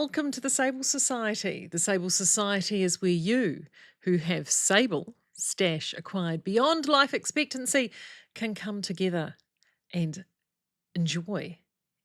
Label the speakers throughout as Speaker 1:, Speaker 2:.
Speaker 1: Welcome to the Sable Society. The Sable Society is where you, who have Sable stash acquired beyond life expectancy, can come together and enjoy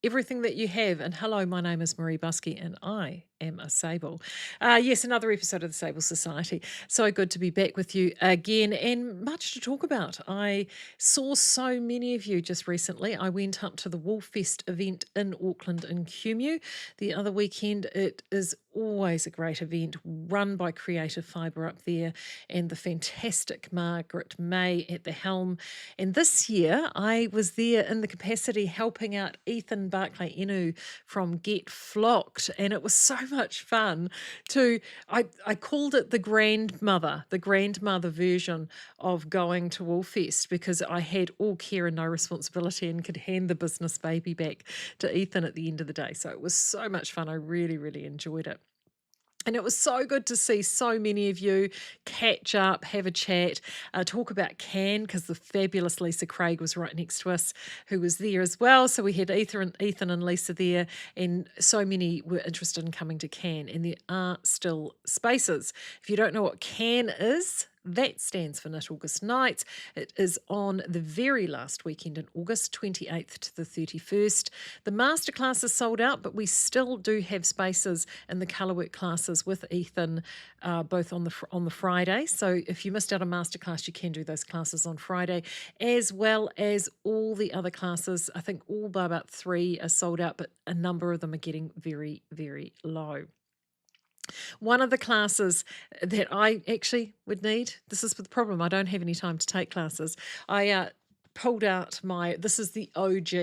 Speaker 1: everything that you have. And hello, my name is Maree and I am a Sable. Yes, another episode of the Sable Society. So good to be back with you again and much to talk about. I saw so many of you just recently. I went up to the Woolfest event in Auckland in Cumu the other weekend. It is always a great event run by Creative Fibre up there and the fantastic Margaret May at the helm. And this year I was there in the capacity helping out Ethan Barclay Inu from Get Flocked, and it was so much fun to I called it the grandmother version of going to Woolfest, because I had all care and no responsibility and could hand the business baby back to Ethan at the end of the day. So it was so much fun. I really enjoyed it. And it was so good to see so many of you catch up, have a chat, talk about Can, because the fabulous Lisa Craig was right next to us, who was there as well. So we had Ethan and Lisa there, and so many were interested in coming to Can, and there are still spaces. If you don't know what Can is, that stands for Knit August Nights. It is on the very last weekend in August, 28th to the 31st. The masterclass is sold out, but we still do have spaces in the colourwork classes with Ethan, both on the Friday. So if you missed out on masterclass, you can do those classes on Friday, as well as all the other classes. I think all but about 3 are sold out, but a number of them are getting very low. One of the classes that I actually would need, this is the problem, I don't have any time to take classes. I pulled out this is the OG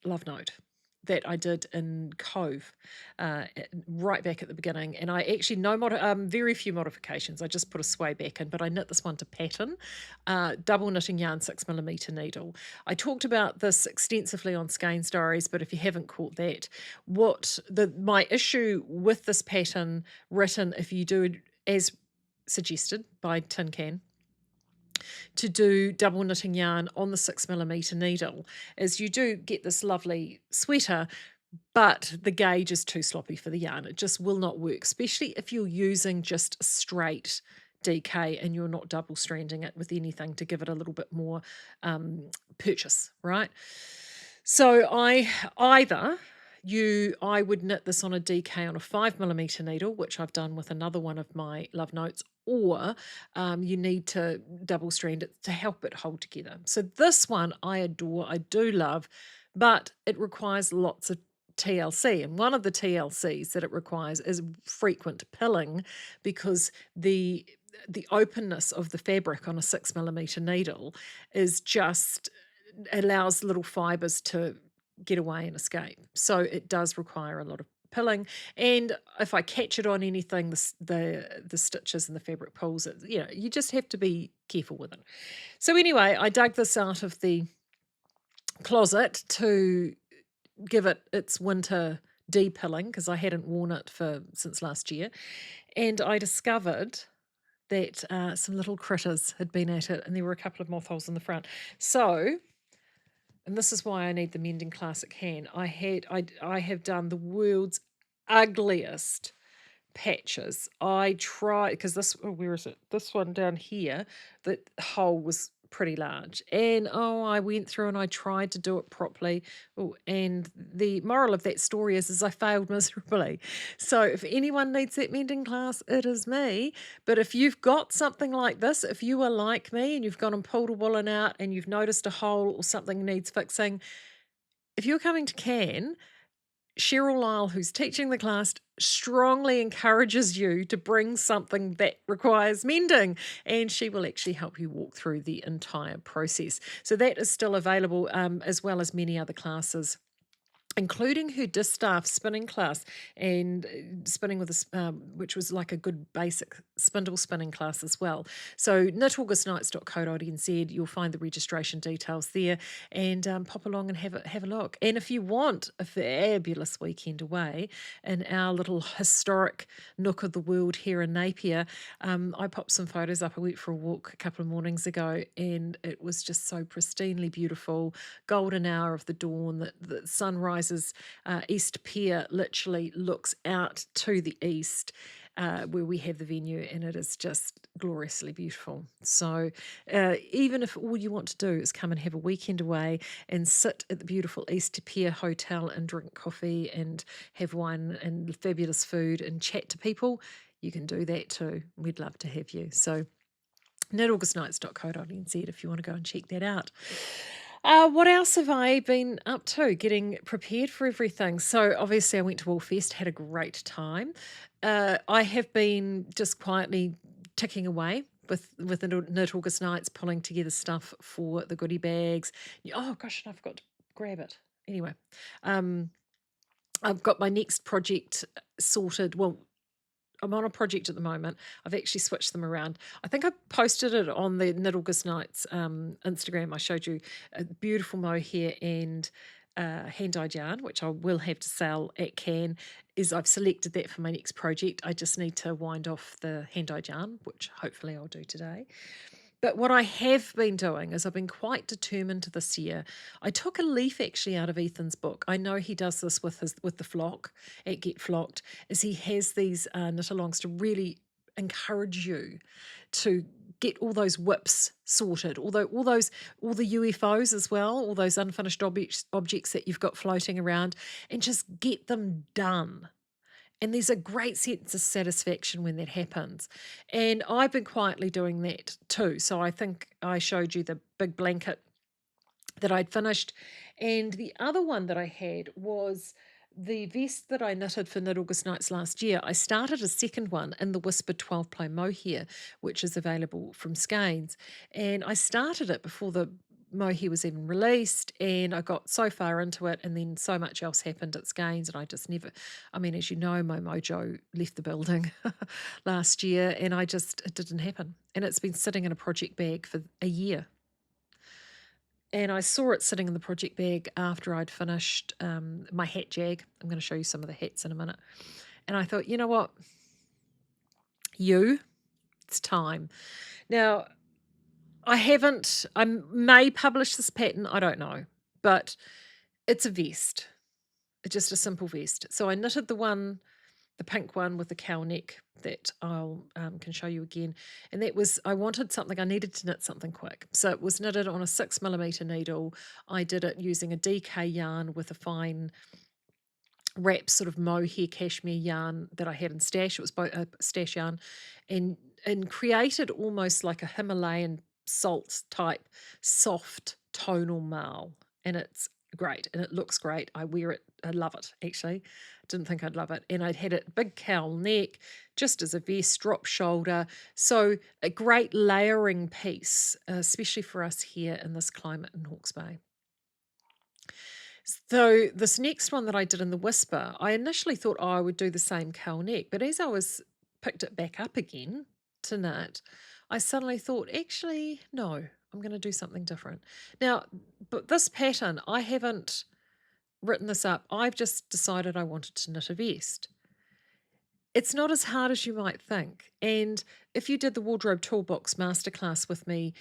Speaker 1: Love Note that I did in Cove right back at the beginning. And I actually, very few modifications. I just put a sway back in, but I knit this one to pattern, double knitting yarn 6mm needle. I talked about this extensively on Skein Stories, but if you haven't caught that, my issue with this pattern written, if you do as suggested by Tin Can, to do double knitting yarn on the 6mm needle, is you do get this lovely sweater, but the gauge is too sloppy for the yarn. It just will not work, especially if you're using just straight DK and you're not double stranding it with anything to give it a little bit more purchase, right? So I would knit this on a DK on a 5mm needle, which I've done with another one of my Love Notes, or you need to double strand it to help it hold together. So this one I adore, I do love, but it requires lots of TLC, and one of the TLCs that it requires is frequent pilling, because the openness of the fabric on a 6mm needle is just allows little fibers to get away and escape. So it does require a lot of pilling, and if I catch it on anything, the stitches and the fabric pulls it. You just have to be careful with it. So anyway, I dug this out of the closet to give it its winter de-pilling, because I hadn't worn it since last year, and I discovered that some little critters had been at it, and there were a couple of moth holes in the front. So, and this is why I need the mending classic hand. I have done the world's ugliest patches. I try, because where is it? This one down here, the hole was pretty large, and I went through and I tried to do it properly. And the moral of that story is I failed miserably. So if anyone needs that mending class, it is me. But if you've got something like this, if you are like me and you've gone and pulled a woolen out and you've noticed a hole or something needs fixing, if you're coming to Can, Cheryl Lyle, who's teaching the class, strongly encourages you to bring something that requires mending, and she will actually help you walk through the entire process. So that is still available, as well as many other classes, including her distaff spinning class and spinning with which was like a good basic spindle spinning class as well. So knitaugustnights.co.nz, you'll find the registration details there, and pop along and have a look. And if you want a fabulous weekend away in our little historic nook of the world here in Napier, I popped some photos up. I went for a walk a couple of mornings ago, and it was just so pristinely beautiful. Golden hour of the dawn, the sunrise Sunrises East Pier literally looks out to the east, where we have the venue, and it is just gloriously beautiful. So even if all you want to do is come and have a weekend away and sit at the beautiful East Pier Hotel and drink coffee and have wine and fabulous food and chat to people, you can do that too. We'd love to have you. So knitaugustnights.co.nz if you want to go and check that out. What else have I been up to? Getting prepared for everything. So obviously I went to Woolfest, had a great time. I have been just quietly ticking away with the Knit August Nights, pulling together stuff for the goodie bags. Oh gosh, and I forgot to grab it. Anyway, I've got my next project sorted. Well, I'm on a project at the moment. I've actually switched them around. I think I posted it on the Knit August Nights Instagram. I showed you a beautiful mohair and hand-dyed yarn, which I will have to sell at Cannes. I've selected that for my next project. I just need to wind off the hand-dyed yarn, which hopefully I'll do today. But what I have been doing is I've been quite determined this year. I took a leaf actually out of Ethan's book. I know he does this with the flock at Get Flocked, is he has these knit-alongs to really encourage you to get all those whips sorted, all the UFOs as well, all those unfinished objects that you've got floating around, and just get them done. And there's a great sense of satisfaction when that happens. And I've been quietly doing that too. So I think I showed you the big blanket that I'd finished. And the other one that I had was the vest that I knitted for Knit August Nights last year. I started a second one in the Whisper 12 Ply Mohair, which is available from Skeins. And I started it before the mohair was even released, and I got so far into it, and then so much else happened at Skeins, and I just never, I mean, as you know, my mojo left the building last year, and it didn't happen. And it's been sitting in a project bag for a year. And I saw it sitting in the project bag after I'd finished my hat jag. I'm going to show you some of the hats in a minute. And I thought, you know what? It's time. Now, I may publish this pattern, I don't know, but it's a vest. It's just a simple vest. So I knitted the pink one with the cowl neck that I'll can show you again. And I needed to knit something quick. So it was knitted on a 6mm needle. I did it using a DK yarn with a fine wrap sort of mohair cashmere yarn that I had in stash. It was both a stash yarn, and created almost like a Himalayan salt type soft tonal marl, and it's great and it looks great. I wear it. I love it actually. Didn't think I'd love it. And I'd had it big cowl neck, just as a vest, drop shoulder. So a great layering piece, especially for us here in this climate in Hawke's Bay. So this next one that I did in the Whisper, I initially thought, I would do the same cowl neck, but as I picked it back up again to knit, I suddenly thought, actually, no, I'm going to do something different. Now, but this pattern, I haven't written this up. I've just decided I wanted to knit a vest. It's not as hard as you might think. And if you did the Wardrobe Toolbox Masterclass with me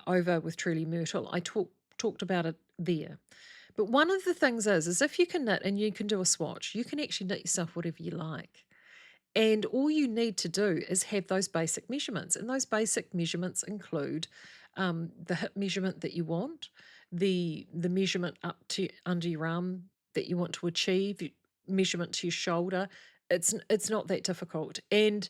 Speaker 1: over with Truly Myrtle, I talked about it there. But one of the things is if you can knit and you can do a swatch, you can actually knit yourself whatever you like. And all you need to do is have those basic measurements. And those basic measurements include the hip measurement that you want, the measurement up to under your arm that you want to achieve, measurement to your shoulder. It's not that difficult. And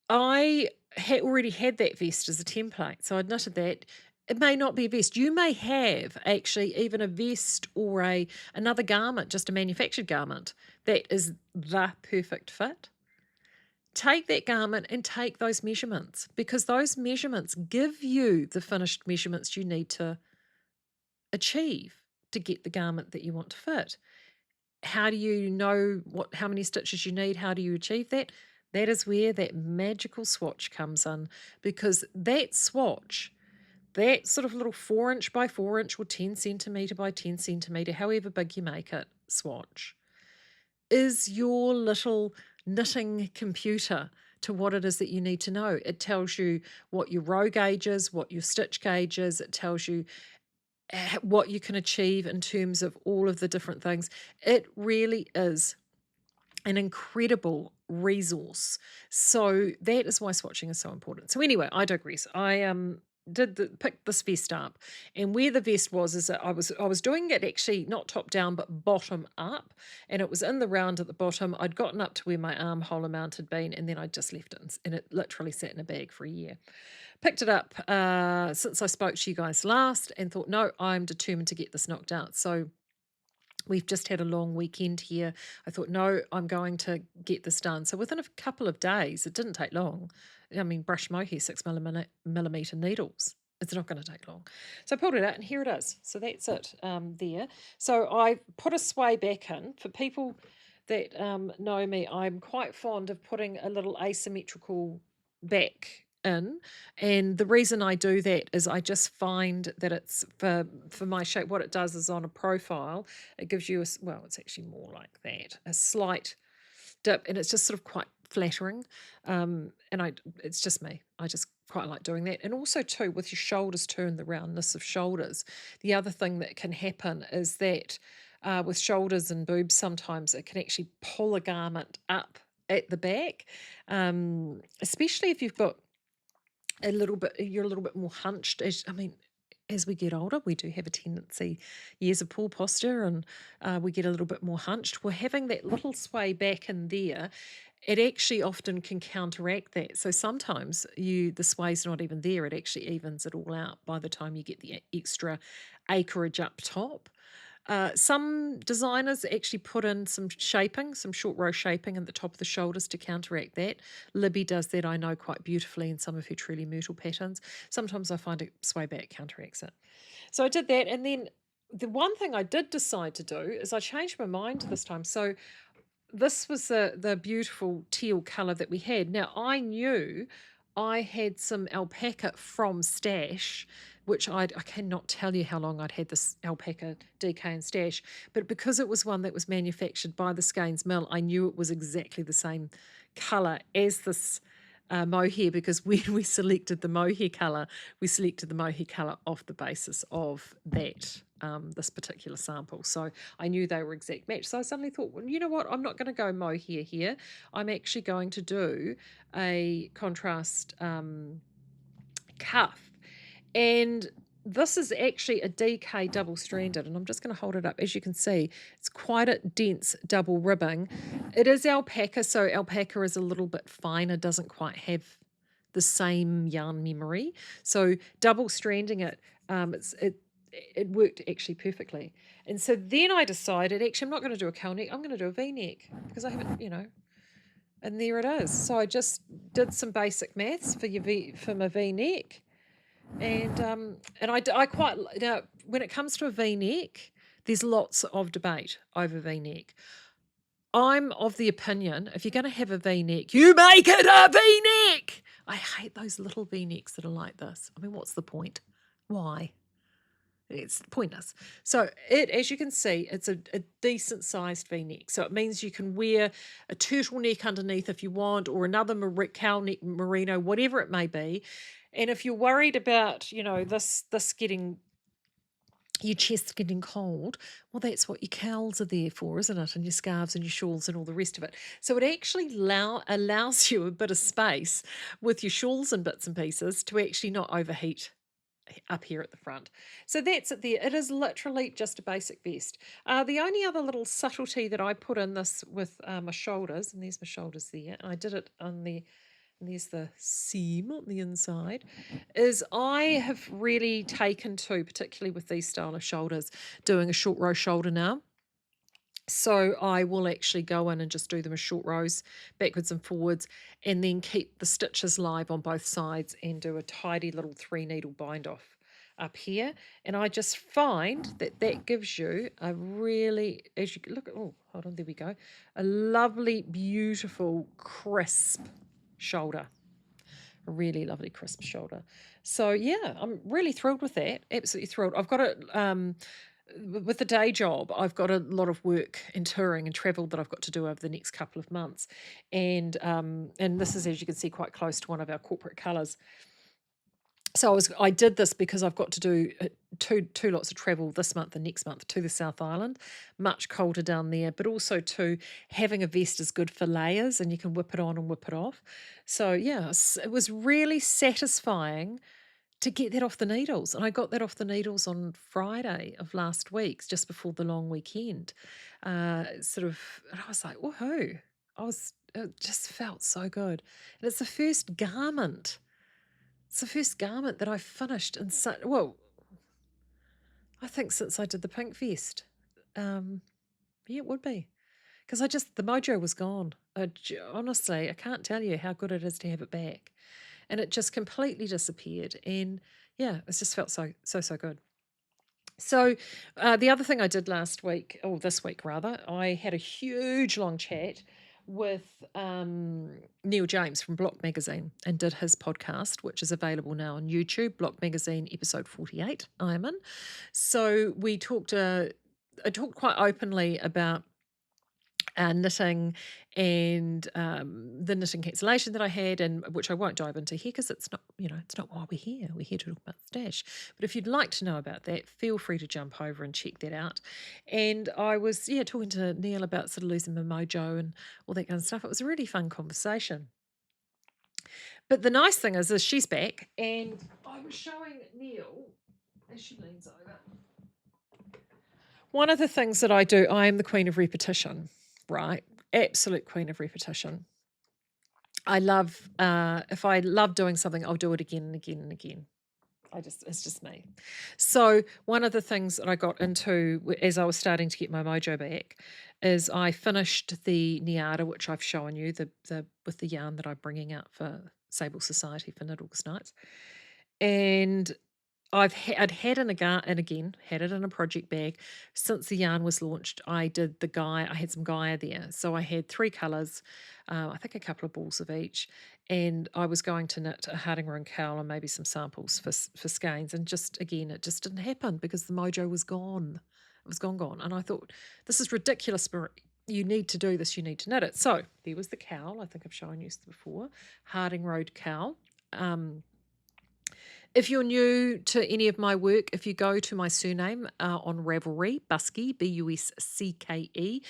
Speaker 1: I had already had that vest as a template, so I'd knitted that. It may not be a vest. You may have actually even a vest or another garment, just a manufactured garment, that is the perfect fit. Take that garment and take those measurements, because those measurements give you the finished measurements you need to achieve to get the garment that you want to fit. How do you know how many stitches you need? How do you achieve that? That is where that magical swatch comes in, because that swatch, that sort of little 4" by 4" or 10cm by 10cm, however big you make it, swatch, is your little knitting computer to what it is that you need to know. It tells you what your row gauge is, what your stitch gauge is. It tells you what you can achieve in terms of all of the different things. It really is an incredible resource. So that is why swatching is so important. So anyway, I digress. I picked this vest up, and where the vest was is that I was doing it actually not top down but bottom up, and it was in the round at the bottom. I'd gotten up to where my armhole amount had been, and then I just left it, and it literally sat in a bag for a year. Picked it up since I spoke to you guys last, and thought, no, I'm determined to get this knocked out. So we've just had a long weekend here. I thought, no, I'm going to get this done. So within a couple of days, it didn't take long. I mean, brush mohair 6 millimeter needles. It's not going to take long. So I pulled it out, and here it is. So that's it there. So I put a sway back in. For people that know me, I'm quite fond of putting a little asymmetrical back in, and the reason I do that is I just find that it's for my shape. What it does is on a profile, it gives you well, it's actually more like that, a slight dip, and it's just sort of quite flattering. It's just me. I just quite like doing that. And also too, with your shoulders turned, the roundness of shoulders. The other thing that can happen is that with shoulders and boobs, sometimes it can actually pull a garment up at the back, especially if you've got you're a little bit more hunched. As we get older, we do have a tendency, years of poor posture, and we get a little bit more hunched. Well, having that little sway back in there, it actually often can counteract that. So sometimes the sway's not even there. It actually evens it all out by the time you get the extra acreage up top. Some designers actually put in some shaping, some short row shaping at the top of the shoulders to counteract that. Libby does that, I know, quite beautifully in some of her truly myrtle patterns. Sometimes I find it sway back counteracts it. So I did that, and then the one thing I did decide to do is I changed my mind this time. So this was the beautiful teal colour that we had. Now, I knew I had some alpaca from Stash, which I cannot tell you how long I'd had this alpaca DK and Stash, but because it was one that was manufactured by the Skeins Mill, I knew it was exactly the same colour as this mohair, because when we selected the mohair colour, we selected the mohair colour off the basis of that, this particular sample. So I knew they were exact match. So I suddenly thought, well, you know what? I'm not going to go mohair here. I'm actually going to do a contrast cuff. And this is actually a DK double stranded, and I'm just going to hold it up. As you can see, it's quite a dense double ribbing. It is alpaca, so alpaca is a little bit finer, doesn't quite have the same yarn memory. So double stranding it, it worked actually perfectly. And so then I decided, actually, I'm not going to do a cowl neck, I'm going to do a V-neck, because I haven't, and there it is. So I just did some basic maths for my V-neck. And I quite now, when it comes to a V-neck, there's lots of debate over V-neck. I'm of the opinion, if you're going to have a V-neck, you make it a V-neck. I hate those little V-necks that are like this. I mean, what's the point? Why? It's pointless. So as you can see, it's a decent sized V-neck. So it means you can wear a turtleneck underneath if you want, or another cowl neck merino, whatever it may be. And if you're worried about, this getting, your chest getting cold, well, that's what your cowls are there for, isn't it? And your scarves and your shawls and all the rest of it. So it actually allows you a bit of space with your shawls and bits and pieces to actually not overheat up here at the front. So that's it there. It is literally just a basic vest. The only other little subtlety that I put in this with my shoulders, and there's my shoulders there, and I did it on and there's the seam on the inside, is I have really taken to, particularly with these style of shoulders, doing a short row shoulder now. So I will actually go in and just do them as short rows, backwards and forwards, and then keep the stitches live on both sides and do a tidy little 3-needle bind off up here. And I just find that gives you a really, as you look at, oh, hold on, there we go, a lovely, beautiful, crisp shoulder. A really lovely crisp shoulder. So yeah, I'm really thrilled with that. Absolutely thrilled. I've got it with the day job. I've got a lot of work and touring and travel that I've got to do over the next couple of months, and this is, as you can see, quite close to one of our corporate colours. So I did this because I've got to do two lots of travel this month and next month to the South Island, much colder down there, but also to having a vest is good for layers and you can whip it on and whip it off. So yeah, it was really satisfying to get that off the needles. And I got that off the needles on Friday of last week, just before the long weekend. Sort of, and I was like, woohoo. It just felt so good. And it's the first garment. It's the first garment that I've finished in well, I think since I did the pink vest. Um, yeah, it would be. Because the mojo was gone. Honestly, I can't tell you how good it is to have it back. And it just completely disappeared. And yeah, it just felt so good. So the other thing I did last week, or this week rather, I had a huge long chat with Neil James from Block Magazine and did his podcast, which is available now on YouTube, Block Magazine episode 48, I am in. So I talked quite openly about knitting and the knitting cancellation that I had, and which I won't dive into here because it's not, it's not why we're here. We're here to talk about stash. But if you'd like to know about that, feel free to jump over and check that out. And I was, talking to Neil about sort of losing my mojo and all that kind of stuff. It was a really fun conversation. But the nice thing is she's back, and I was showing Neil as she leans over. One of the things that I do, I am the queen of repetition, right? Absolute queen of repetition. I love, if I love doing something, I'll do it again and again and again. It's just me. So one of the things that I got into as I was starting to get my mojo back is I finished the Niata, which I've shown you, the with the yarn that I'm bringing out for Sable Society for Knit August Nights. And I'd had it in a project bag since the yarn was launched. I had some Gaia there. So I had 3 colours, I think a couple of balls of each. And I was going to knit a Harding Rowan cowl and maybe some samples for skeins. And it just didn't happen because the mojo was gone. It was gone. And I thought, this is ridiculous, Maree. You need to do this. You need to knit it. So there was the cowl. I think I've shown you this before. Harding Road cowl. If you're new to any of my work, if you go to my surname on Ravelry, Busky, Buscke,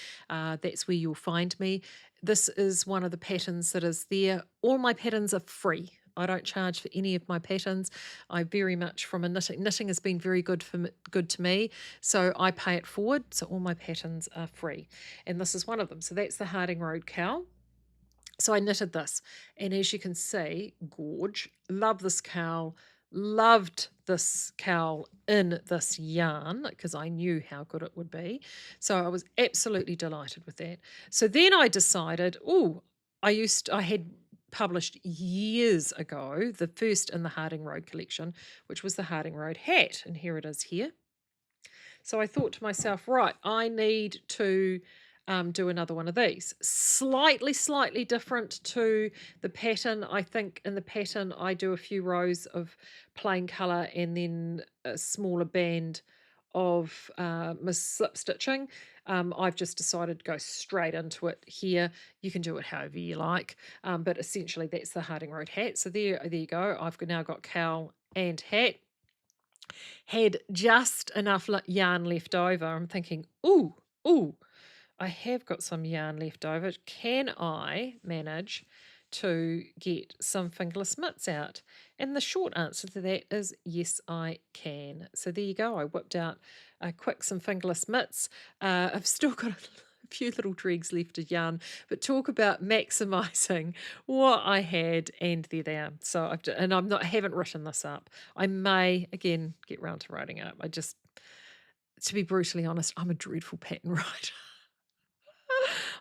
Speaker 1: that's where you'll find me. This is one of the patterns that is there. All my patterns are free. I don't charge for any of my patterns. I very much from a knitting. Knitting has been very good to me, so I pay it forward. So all my patterns are free, and this is one of them. So that's the Harding Road cowl. So I knitted this, and as you can see, gorge. Love this cowl. Loved this cowl in this yarn because I knew how good it would be. So I was absolutely delighted with that. So then I decided, I had published years ago the first in the Harding Road collection, which was the Harding Road hat, and here it is here. So I thought to myself, right, I need to do another one of these. Slightly different to the pattern. I think in the pattern I do a few rows of plain colour and then a smaller band of slip stitching. I've just decided to go straight into it here. You can do it however you like, but essentially that's the Harding Road hat. So there you go. I've now got cowl and hat. Had just enough yarn left over. I'm thinking, I have got some yarn left over. Can I manage to get some fingerless mitts out? And the short answer to that is yes, I can. So there you go. I whipped out some fingerless mitts. I've still got a few little dregs left of yarn, but talk about maximising what I had, and there they are. So I haven't written this up. I may again get round to writing it up. To be brutally honest, I'm a dreadful pattern writer.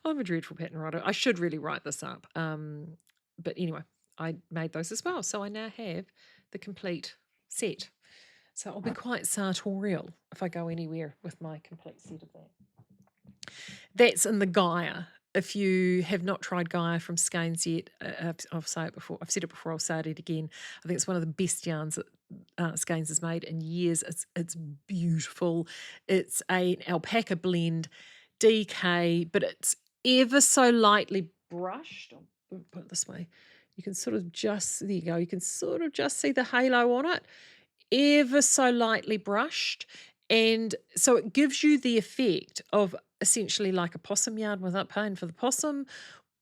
Speaker 1: I'm a dreadful pattern writer. I should really write this up. But anyway, I made those as well. So I now have the complete set. So I'll be quite sartorial if I go anywhere with my complete set of that. That's in the Gaia. If you have not tried Gaia from Skeins yet, I've said it before. I've said it before. I'll say it again. I think it's one of the best yarns that Skeins has made in years. It's beautiful. It's an alpaca blend, DK, but it's ever so lightly brushed. I'll put it this way. You can sort of just, there you go, you can sort of just see the halo on it, ever so lightly brushed. And so it gives you the effect of essentially like a possum yarn without paying for the possum,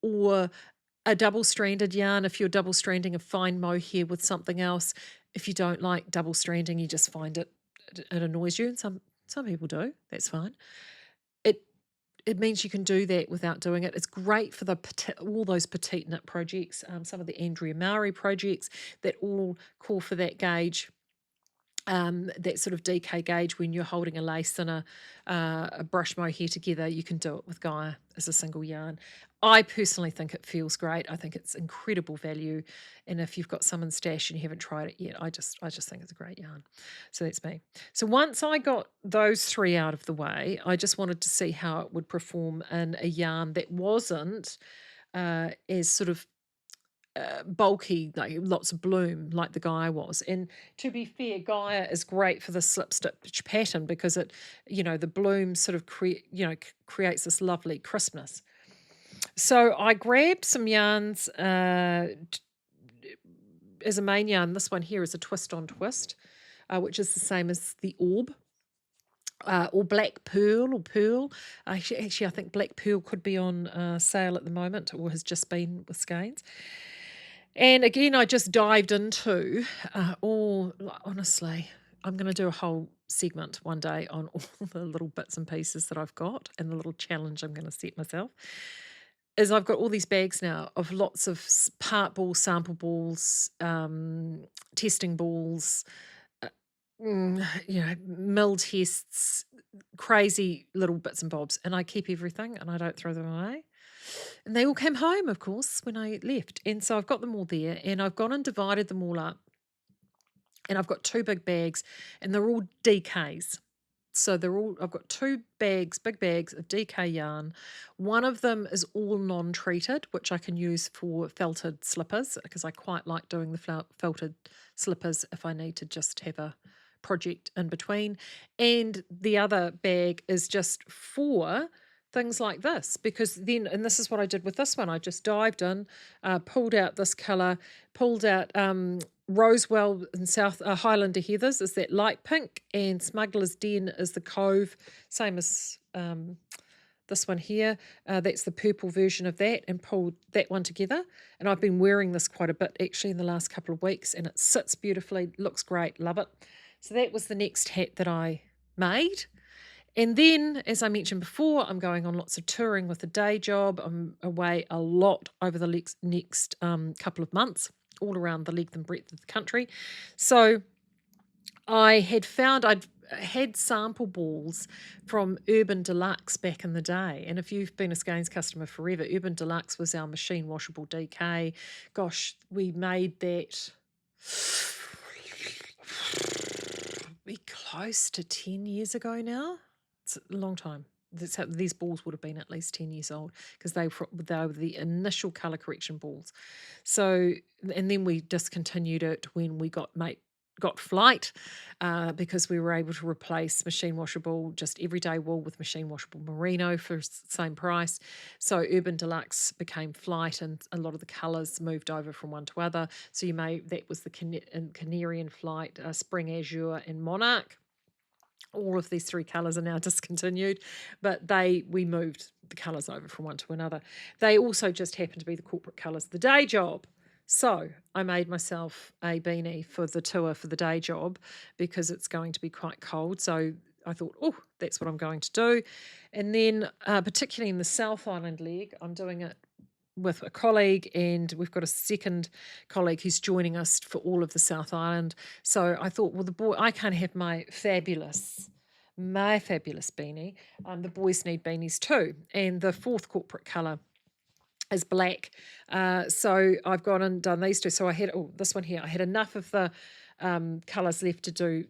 Speaker 1: or a double stranded yarn if you're double stranding a fine mohair with something else. If you don't like double stranding, you just find it annoys you, and some people do. That's fine. It it means you can do that without doing it. It's great for all those petite knit projects, some of the Andrea Maree projects that all call for that gauge, that sort of DK gauge when you're holding a lace and a brush mohair together. You can do it with Gaia as a single yarn. I personally think it feels great. I think it's incredible value, and if you've got some in stash and you haven't tried it yet, I just think it's a great yarn. So that's me. So once I got those three out of the way, I just wanted to see how it would perform in a yarn that wasn't as sort of bulky, like lots of bloom, like the Gaia was. And to be fair, Gaia is great for the slip stitch pattern because it, the bloom sort of creates this lovely crispness. So I grabbed some yarns as a main yarn. This one here is a twist on twist, which is the same as the orb. Or black pearl or pearl. Actually, I think black pearl could be on sale at the moment, or has just been with skeins. And again, I just dived into honestly, I'm going to do a whole segment one day on all the little bits and pieces that I've got, and the little challenge I'm going to set myself is I've got all these bags now of lots of part balls, sample balls, testing balls, uh, mill tests, crazy little bits and bobs, and I keep everything and I don't throw them away. And they all came home, of course, when I left. And so I've got them all there, and I've gone and divided them all up. And I've got two big bags, and they're all DKs. So I've got two bags, big bags of DK yarn. One of them is all non-treated, which I can use for felted slippers, because I quite like doing the felted slippers if I need to just have a project in between. And the other bag is just for things like this, because then, and this is what I did with this one, I just dived in, pulled out this colour, pulled out Rosewell and South Highlander Heathers is that light pink, and Smuggler's Den is the Cove, same as this one here. That's the purple version of that, and pulled that one together. And I've been wearing this quite a bit actually in the last couple of weeks, and it sits beautifully, looks great, love it. So that was the next hat that I made. And then, as I mentioned before, I'm going on lots of touring with a day job. I'm away a lot over the next couple of months, all around the length and breadth of the country. So I had found I'd had sample balls from Urban Deluxe back in the day. And if you've been a Skeins customer forever, Urban Deluxe was our machine washable DK. Gosh, we made that be close to 10 years ago now. It's a long time. These balls would have been at least 10 years old, because they were the initial colour correction balls. So, and then we discontinued it when we got flight, because we were able to replace machine washable, just everyday wool, with machine washable merino for the same price. So Urban Deluxe became flight, and a lot of the colours moved over from one to other. So that was the Canary and Flight, Spring Azure and Monarch. All of these three colours are now discontinued, but we moved the colours over from one to another. They also just happen to be the corporate colours of the day job. So I made myself a beanie for the tour for the day job, because it's going to be quite cold. So I thought, oh, that's what I'm going to do. And then particularly in the South Island leg, I'm doing it with a colleague, and we've got a second colleague who's joining us for all of the South Island. So I thought, well, I can't have my fabulous beanie. The boys need beanies too. And the fourth corporate colour is black. So I've gone and done these two. So I had this one here. I had enough of the colours left to do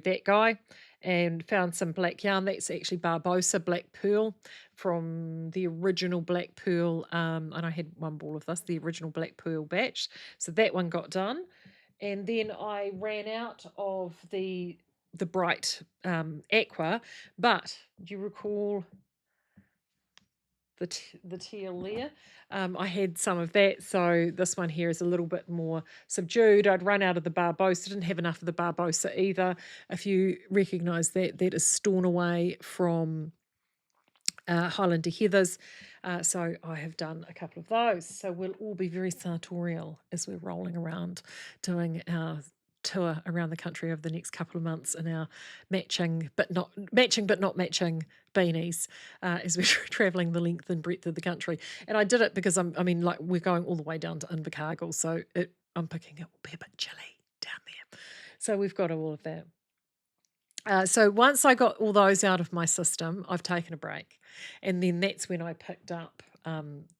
Speaker 1: that guy, and found some black yarn. That's actually Barbosa Black Pearl from the original Black Pearl, and I had one ball of this, the original Black Pearl batch. So that one got done. And then I ran out of the bright aqua, but do you recall the teal there. I had some of that, so this one here is a little bit more subdued. I'd run out of the Barbosa, didn't have enough of the Barbosa either. If you recognise that, that is Stornoway from Highlander Heathers. So I have done a couple of those. So we'll all be very sartorial as we're rolling around doing our tour around the country over the next couple of months in our matching but not matching beanies as we're travelling the length and breadth of the country. And I did it because like we're going all the way down to Invercargill, so I'm picking it will be a bit chilly down there. So we've got all of that. So once I got all those out of my system, I've taken a break. And then that's when I picked up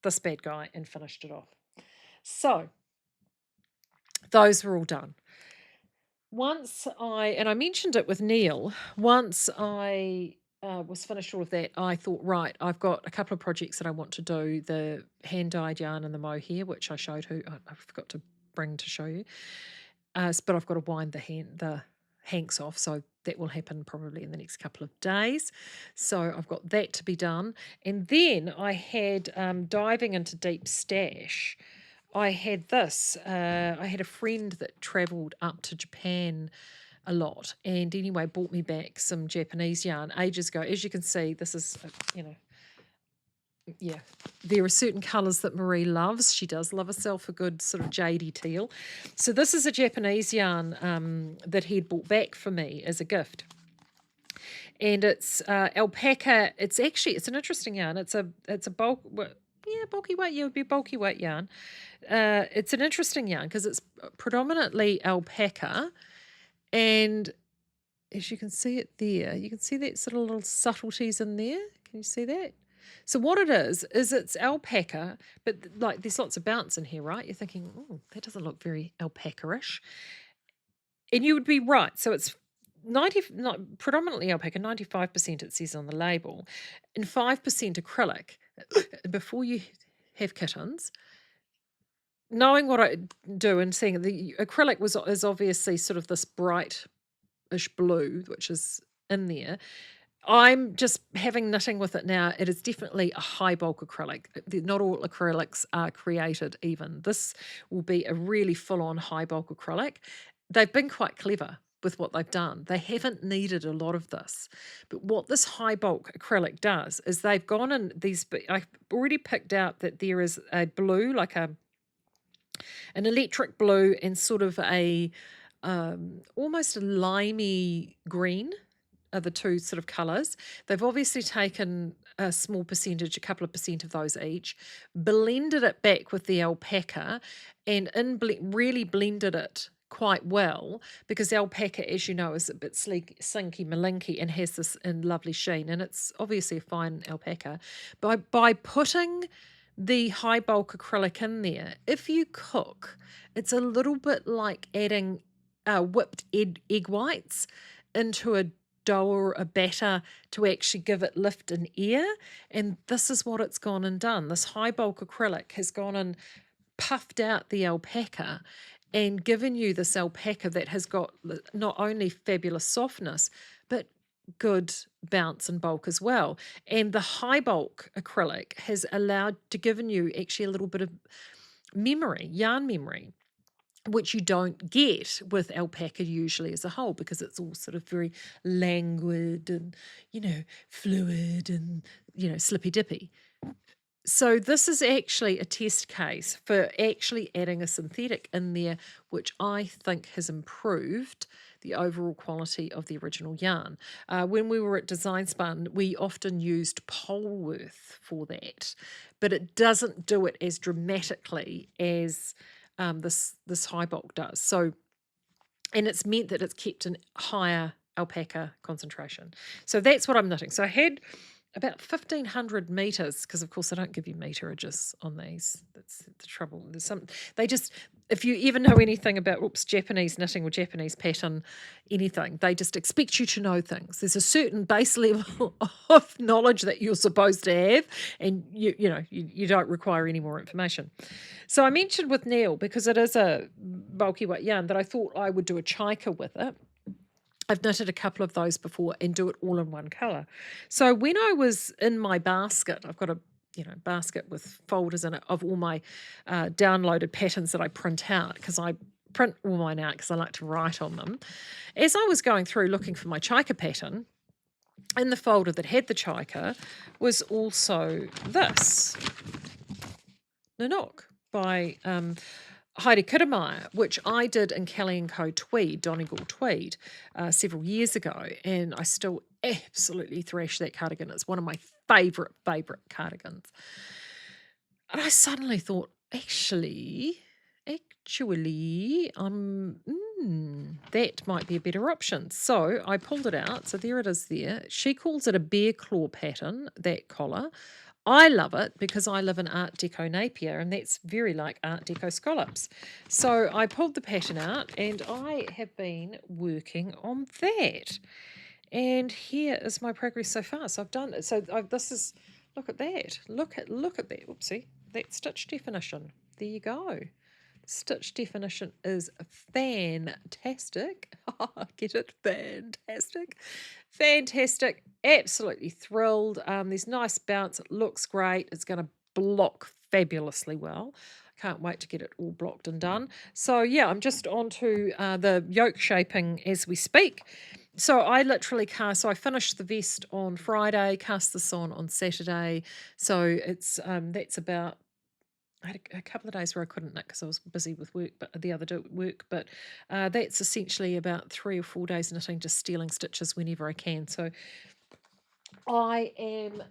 Speaker 1: this bad guy and finished it off. So those were all done. And I mentioned it with Neil, once I was finished all of that, I thought, right, I've got a couple of projects that I want to do, the hand-dyed yarn and the mohair, which I showed I forgot to bring to show you. But I've got to wind the hanks off, so that will happen probably in the next couple of days. So I've got that to be done. And then I had, diving into deep stash, I had this. I had a friend that travelled up to Japan a lot, and anyway bought me back some Japanese yarn ages ago. As you can see, this is, yeah, there are certain colours that Maree loves. She does love herself a good sort of jadey teal. So this is a Japanese yarn that he'd bought back for me as a gift. And it's alpaca. It's an interesting yarn. It's a bulky weight. Yeah, it would be bulky weight yarn. It's an interesting yarn because it's predominantly alpaca, and as you can see it there, you can see that sort of little subtleties in there. Can you see that? So what it is it's alpaca, but like there's lots of bounce in here, right? You're thinking, oh, that doesn't look very alpaca-ish. And you would be right. So it's predominantly alpaca, 95% it says on the label, and 5% acrylic. Before you have kittens, knowing what I do and seeing the acrylic is obviously sort of this bright-ish blue, which is in there. I'm just having knitting with it now. It is definitely a high bulk acrylic. Not all acrylics are created even. This will be a really full-on high bulk acrylic. They've been quite clever with what they've done. They haven't needed a lot of this. But what this high bulk acrylic does is they've gone in these, I've already picked out that there is a blue, like an electric blue, and sort of a almost a limey green are the two sort of colours. They've obviously taken a small percentage, a couple of percent of those each, blended it back with the alpaca, and really blended it quite well, because alpaca, as you know, is a bit slinky malinky and has this lovely sheen, and it's obviously a fine alpaca. By putting the high bulk acrylic in there, if you cook, it's a little bit like adding whipped egg whites into a dough or a batter to actually give it lift and air. And this is what it's gone and done. This high bulk acrylic has gone and puffed out the alpaca and given you this alpaca that has got not only fabulous softness, but good bounce and bulk as well. And the high bulk acrylic has allowed to given you actually a little bit of memory, yarn memory, which you don't get with alpaca usually as a whole, because it's all sort of very languid and, fluid and, slippy dippy. So this is actually a test case for actually adding a synthetic in there, which I think has improved the overall quality of the original yarn. When we were at Design Spun, we often used Polworth for that, but it doesn't do it as dramatically as this high bulk does. So, and it's meant that it's kept in higher alpaca concentration. So that's what I'm knitting. So I had about 1,500 metres, because of course I don't give you meterages on these. That's the trouble. If you ever know anything about Japanese knitting or Japanese pattern, anything, they just expect you to know things. There's a certain base level of knowledge that you're supposed to have, and you don't require any more information. So I mentioned with Neil, because it is a bulky weight yarn, that I thought I would do a chika with it. I've knitted a couple of those before and do it all in one colour. So when I was in my basket, I've got a basket with folders in it of all my downloaded patterns that I print out, because I print all mine out because I like to write on them. As I was going through looking for my chica pattern, in the folder that had the chica was also this Nanook by Heidi Kiddemeyer, which I did in Kelly & Co. tweed, Donegal tweed, several years ago, and I still absolutely thrash that cardigan. It's one of my favourite cardigans. And I suddenly thought, actually, that might be a better option. So I pulled it out. So there it is there. She calls it a bear claw pattern, that collar. I love it because I live in Art Deco Napier, and that's very like Art Deco scallops. So I pulled the pattern out and I have been working on that. And here is my progress so far. So I've done it. So this is, look at that. Look at that. Oopsie. That stitch definition. There you go. Stitch definition is fantastic. Get it? Fantastic. Fantastic. Absolutely thrilled. There's nice bounce. It looks great. It's going to block fabulously well. Can't wait to get it all blocked and done. So yeah, I'm just on to the yoke shaping as we speak. So I literally so I finished the vest on Friday, cast this on Saturday. So it's that's about, I had a couple of days where I couldn't knit because I was busy with work, but the other work. But that's essentially about 3 or 4 days knitting, just stealing stitches whenever I can. So I am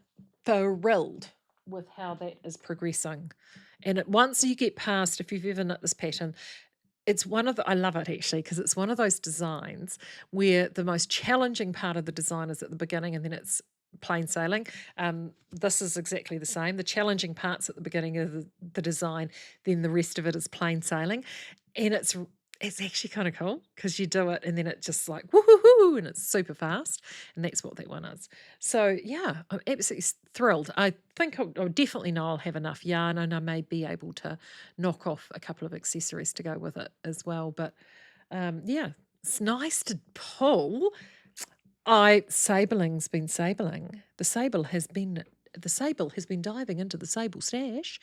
Speaker 1: thrilled with how that is progressing. And once you get past, if you've ever knit this pattern, it's I love it actually, because it's one of those designs where the most challenging part of the design is at the beginning, and then it's plain sailing. This is exactly the same. The challenging parts at the beginning of the design, then the rest of it is plain sailing. And it's actually kind of cool because you do it and then it just like woohoo, and it's super fast, and that's what that one is. So yeah, I'm absolutely thrilled. I think I'll definitely know I'll have enough yarn, and I may be able to knock off a couple of accessories to go with it as well. But yeah, it's nice to pull. Sabling's been sabling. The sable has been diving into the sable stash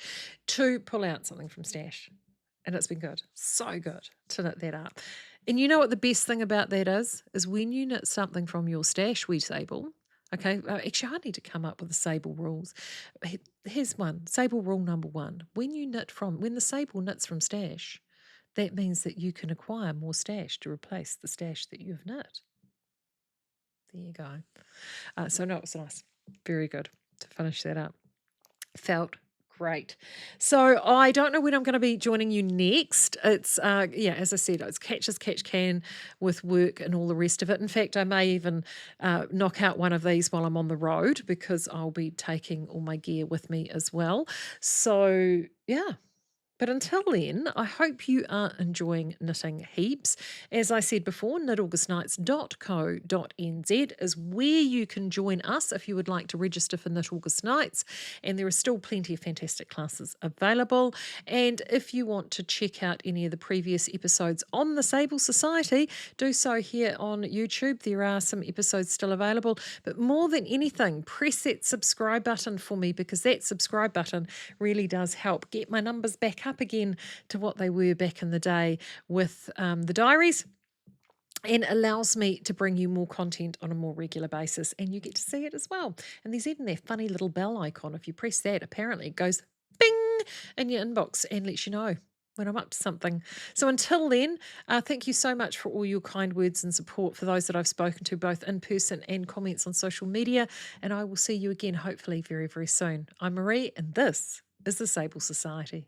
Speaker 1: to pull out something from stash. And it's been good. So good to knit that up. And you know what the best thing about that is when you knit something from your stash, Sable. Okay, actually, I need to come up with the Sable rules. Here's one. Sable rule number 1. When the Sable knits from stash, that means that you can acquire more stash to replace the stash that you've knit. There you go. So no, it was nice. Very good to finish that up. Felt great. So I don't know when I'm going to be joining you next. It's as I said, it's catch as catch can with work and all the rest of it. In fact, I may even knock out one of these while I'm on the road, because I'll be taking all my gear with me as well. So yeah. But until then, I hope you are enjoying knitting heaps. As I said before, knitaugustnights.co.nz is where you can join us if you would like to register for Knit August Nights. And there are still plenty of fantastic classes available. And if you want to check out any of the previous episodes on the Sable Society, do so here on YouTube. There are some episodes still available. But more than anything, press that subscribe button for me, because that subscribe button really does help get my numbers back up again to what they were back in the day with the diaries, and allows me to bring you more content on a more regular basis, and you get to see it as well. And there's even that funny little bell icon. If you press that, apparently it goes bing in your inbox and lets you know when I'm up to something. So until then, thank you so much for all your kind words and support, for those that I've spoken to both in person and comments on social media, and I will see you again hopefully very, very soon. I'm Maree, and this is the Sable Society.